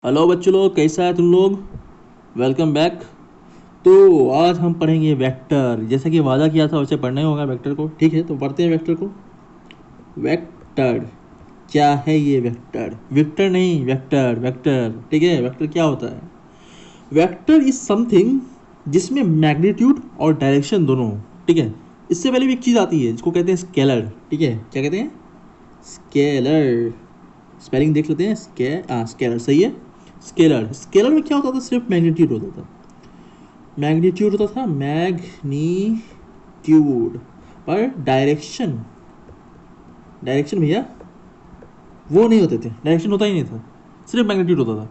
Hello बच्चों लोग, कैसा है तुम लोग। Welcome back. तो आज हम पढ़ेंगे वेक्टर। जैसा कि वादा किया था वैसे पढ़ना ही होगा वेक्टर को। ठीक है, तो पढ़ते हैं वेक्टर को। वेक्टर क्या है? ये वेक्टर वेक्टर नहीं, वेक्टर वेक्टर। ठीक है, वेक्टर क्या होता है? वेक्टर इज समथिंग जिसमें मैग्नीट्यूड और डायरेक्शन दोनों हो। ठीक है, इससे पहले भी एक चीज़ आती है जिसको कहते हैं स्केलर। ठीक है, क्या कहते हैं? स्केलर। स्पेलिंग देख लेते हैं। स्केलर सही है। स्केलर स्केलर में क्या होता था? सिर्फ मैग्नीट्यूड होता था। मैग्नीट्यूड होता था, मैग्नीट्यूड। पर डायरेक्शन, डायरेक्शन भैया वो नहीं होते थे। डायरेक्शन होता ही नहीं था, सिर्फ मैग्नीट्यूड होता था।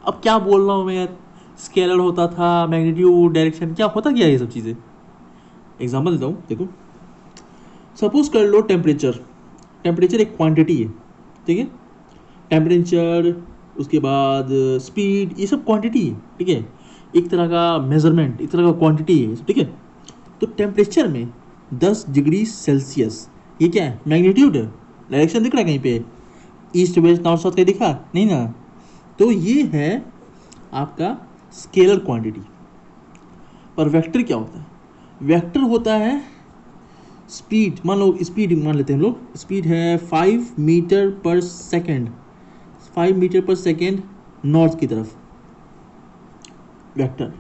अब क्या बोल रहा हूँ मैं यार। स्केलर होता था, मैग्नीट्यूड, डायरेक्शन, क्या होता क्या ये सब चीज़ें? एग्जांपल देता हूँ, देखो। सपोज कर लो टेम्परेचर। टेम्परेचर एक क्वांटिटी है। ठीक है, टेम्परेचर, उसके बाद स्पीड, ये सब क्वांटिटी है। ठीक है, एक तरह का मेजरमेंट, एक तरह का क्वांटिटी है। ठीक है, तो टेम्परेचर में 10 डिग्री सेल्सियस, ये क्या है? मैग्नीट्यूड है। डायरेक्शन दिख रहा है कहीं पे? ईस्ट वेस्ट नॉर्थ साउथ कहीं दिखा नहीं ना? तो ये है आपका स्केलर क्वांटिटी। पर वेक्टर क्या होता है? वेक्टर होता है स्पीड। मान लो स्पीड मान लेते हैं हम लोग। स्पीड है 5 मीटर पर सेकेंड। 5 मीटर पर सेकेंड नॉर्थ की तरफ। वेक्टर,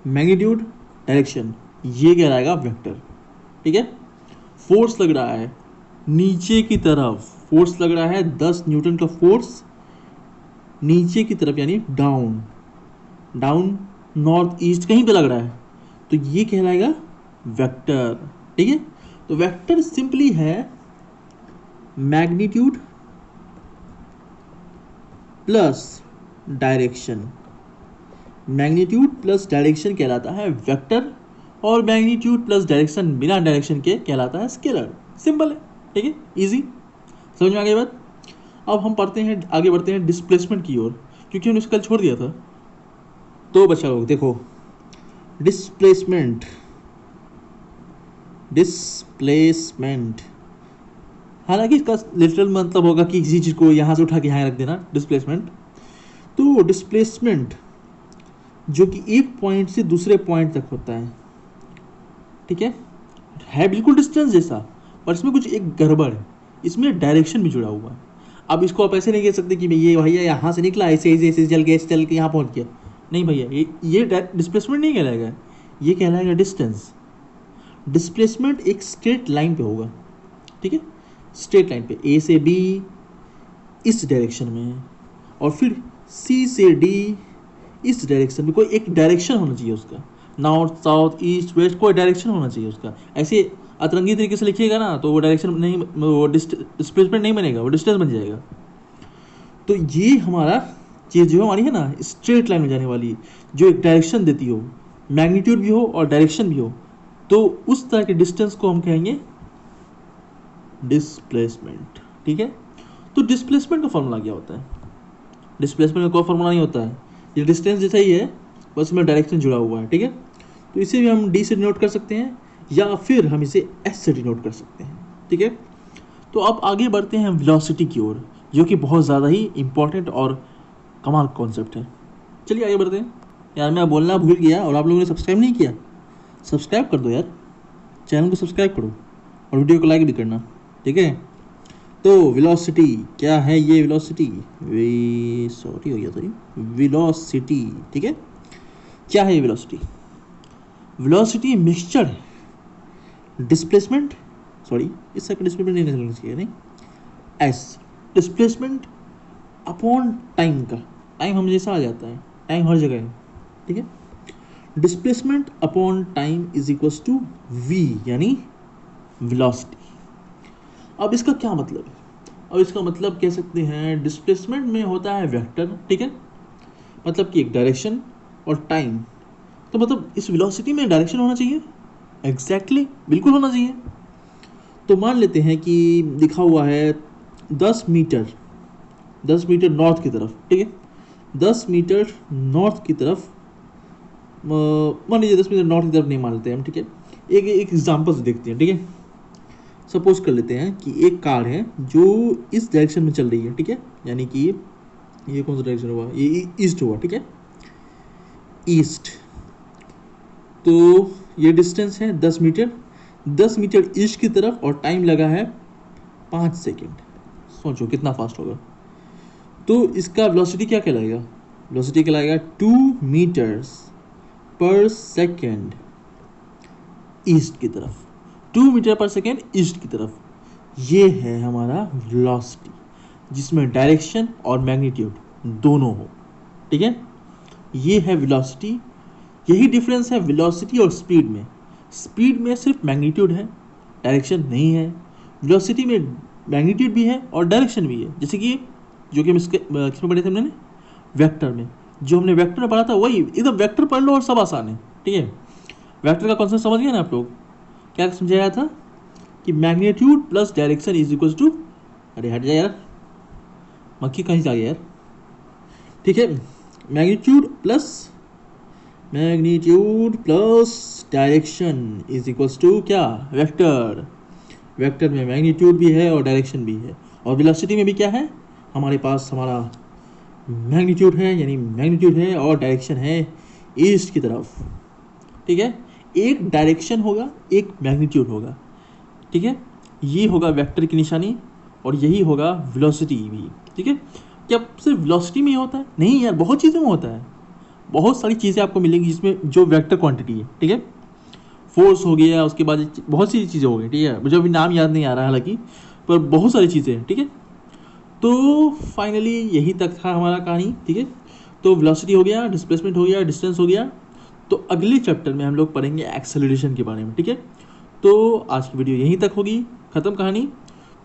मैग्नीट्यूड, डायरेक्शन, ये कहलाएगा वेक्टर। ठीक है। फोर्स लग रहा है नीचे की तरफ। फोर्स लग रहा है 10 न्यूटन का फोर्स नीचे की तरफ, यानी डाउन। डाउन, नॉर्थ, ईस्ट, कहीं पे लग रहा है, तो ये कहलाएगा वेक्टर। ठीक है, तो वेक्टर सिंपली है magnitude plus direction. Magnitude plus direction कहलाता है वेक्टर, और मैग्नीट्यूड प्लस डायरेक्शन बिना डायरेक्शन के कहलाता है स्केलर। सिंपल है। ठीक है, इजी। समझ में आ गई बात? अब हम पढ़ते हैं, आगे बढ़ते हैं डिस्प्लेसमेंट की ओर, क्योंकि हमने इसको कल छोड़ दिया था। तो बच्चा लोग देखो, डिस्प्लेसमेंट, डिस्प्लेसमेंट, हालांकि इसका लिटरल मतलब होगा कि किसी चीज़ को यहाँ से उठा के यहाँ रख देना, डिस्प्लेसमेंट। तो डिस्प्लेसमेंट जो कि एक पॉइंट से दूसरे पॉइंट तक होता है। ठीक है बिल्कुल डिस्टेंस जैसा, पर इसमें कुछ एक गड़बड़ है। इसमें डायरेक्शन भी जुड़ा हुआ है। अब इसको आप ऐसे नहीं कह सकते कि ये भैया यहाँ से निकला, ऐसे ऐसे ऐसे चल के, ऐसे चल के यहाँ पहुँच गया। नहीं भैया, ये डिस्प्लेसमेंट नहीं कहलाएगा, ये कहलाएगा डिस्टेंस। डिस्प्लेसमेंट एक स्ट्रेट लाइन पे होगा। ठीक है, स्ट्रेट लाइन पे ए से बी इस डायरेक्शन में, और फिर सी से डी इस डायरेक्शन में। कोई एक डायरेक्शन होना चाहिए उसका, नॉर्थ साउथ ईस्ट वेस्ट, कोई डायरेक्शन होना चाहिए उसका। ऐसे अतरंगी तरीके से लिखिएगा ना तो वो डायरेक्शन नहीं, वो डिस्प्लेसमेंट नहीं बनेगा, वो डिस्टेंस बन जाएगा। तो ये हमारा चीज़ जो हमारी है ना, स्ट्रेट लाइन में जाने वाली, जो एक डायरेक्शन देती हो, मैग्नीट्यूड भी हो और डायरेक्शन भी हो, तो उस तरह के डिस्टेंस को हम कहेंगे डिस्प्लेसमेंट। ठीक है, तो डिस्प्लेसमेंट का फॉर्मूला क्या होता है? डिस्प्लेसमेंट का कोई फॉर्मूला नहीं होता है, ये डिस्टेंस जैसा ही है, बस इसमें डायरेक्शन जुड़ा हुआ है। ठीक है, तो इसे भी हम डी से डिनोट कर सकते हैं, या फिर हम इसे एस से डिनोट कर सकते हैं। ठीक है, तो अब आगे बढ़ते हैं वेलोसिटी की ओर, जो कि बहुत ज़्यादा ही इंपॉर्टेंट और कमाल कॉन्सेप्ट है। चलिए आगे बढ़ते हैं। यार मैं बोलना भूल गया, और आप लोगों ने सब्सक्राइब नहीं किया, सब्सक्राइब कर दो यार, चैनल को सब्सक्राइब करो और वीडियो को लाइक भी करना। ठीक है, तो वेलोसिटी क्या है? ये वेलोसिटी, सॉरी हो गया था ये, वेलोसिटी। ठीक है, क्या है ये वेलोसिटी? वेलोसिटी मिक्सचर है डिस्प्लेसमेंट, सॉरी इस तरह का डिस्प्लेसमेंट नहीं निकलना चाहिए, नहीं, एस, डिस्प्लेसमेंट अपॉन टाइम का। टाइम हमेशा आ जाता है, टाइम हर जगह है। ठीक है, displacement upon time is equals to v, यानी वेलोसिटी। अब इसका क्या मतलब है? अब इसका मतलब कह सकते हैं, डिस्प्लेसमेंट में होता है वेक्टर। ठीक है, मतलब कि एक डायरेक्शन और टाइम। तो मतलब इस वेलोसिटी में डायरेक्शन होना चाहिए, एग्जैक्टली बिल्कुल होना चाहिए। तो मान लेते हैं कि लिखा हुआ है 10 मीटर, 10 मीटर नॉर्थ की तरफ। ठीक है, 10 मीटर नॉर्थ की तरफ, मान लीजिए 10 मीटर नॉर्थ की तरफ नहीं मान लेते हैं हम। ठीक है, एक एक एग्जाम्पल से देखते हैं। ठीक है, सपोज कर लेते हैं कि एक कार है जो इस डायरेक्शन में चल रही है। ठीक है, यानी कि ये कौन सा डायरेक्शन हुआ, ये ईस्ट हुआ, ठीक है, ईस्ट। तो ये डिस्टेंस है 10 मीटर, 10 मीटर ईस्ट की तरफ, और टाइम लगा है 5 सेकेंड। सोचो कितना फास्ट होगा। तो इसका वेलोसिटी क्या कहलाएगा, वेलोसिटी कहलाएगा 2 मीटर्स पर सेकेंड ईस्ट की तरफ, 2 मीटर पर सेकेंड ईस्ट की तरफ। ये है हमारा वेलोसिटी, जिसमें डायरेक्शन और मैग्नीट्यूड दोनों हो, ठीक है। ये है वेलोसिटी। यही डिफरेंस है वेलोसिटी और स्पीड में। स्पीड में सिर्फ मैग्नीट्यूड है, डायरेक्शन नहीं है। वेलोसिटी में मैग्नीट्यूड भी है और डायरेक्शन भी है। जैसे कि जो कि हम किसमें पढ़े थे हमने, वेक्टर में। जो हमने वेक्टर में पढ़ा था वही एकदम, वेक्टर पढ़ लो और सब आसान है, ठीक है। वेक्टर का कॉन्सेप्ट समझ गए ना आप लोग, क्या समझाया था कि magnitude plus direction is equal to, अरे हट जाए यार, मक्खी कहीं जा गया यार, ठीक है। Magnitude plus direction is equals to क्या, वेक्टर। वेक्टर में मैग्नीट्यूड भी है और डायरेक्शन भी है, और वेलोसिटी में भी क्या है, हमारे पास हमारा मैग्नीट्यूड है, यानी मैग्नीट्यूड है और डायरेक्शन है ईस्ट की तरफ, ठीक है। एक डायरेक्शन होगा, एक मैग्नीट्यूड होगा, ठीक है। ये होगा वेक्टर की निशानी, और यही होगा वेलोसिटी भी, ठीक है। क्या सिर्फ वेलोसिटी में ही होता है, नहीं यार, बहुत चीज़ों में होता है। बहुत सारी चीज़ें आपको मिलेंगी जिसमें जो वेक्टर क्वांटिटी है, ठीक है। फोर्स हो गया, उसके बाद बहुत सी चीज़ें हो गई, ठीक है, मुझे अभी नाम याद नहीं आ रहा हालांकि, पर बहुत सारी चीज़ें हैं, ठीक है। तो फाइनली यही तक था हमारा कहानी, ठीक है। तो वेलोसिटी हो गया, डिस्प्लेसमेंट हो गया, डिस्टेंस हो गया। तो अगले चैप्टर में हम लोग पढ़ेंगे एक्सेलरेशन के बारे में, ठीक है। तो आज की वीडियो यहीं तक होगी, ख़त्म कहानी।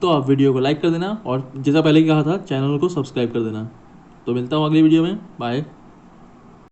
तो आप वीडियो को लाइक कर देना, और जैसा पहले कहा था, चैनल को सब्सक्राइब कर देना। तो मिलता हूँ अगली वीडियो में, बाय।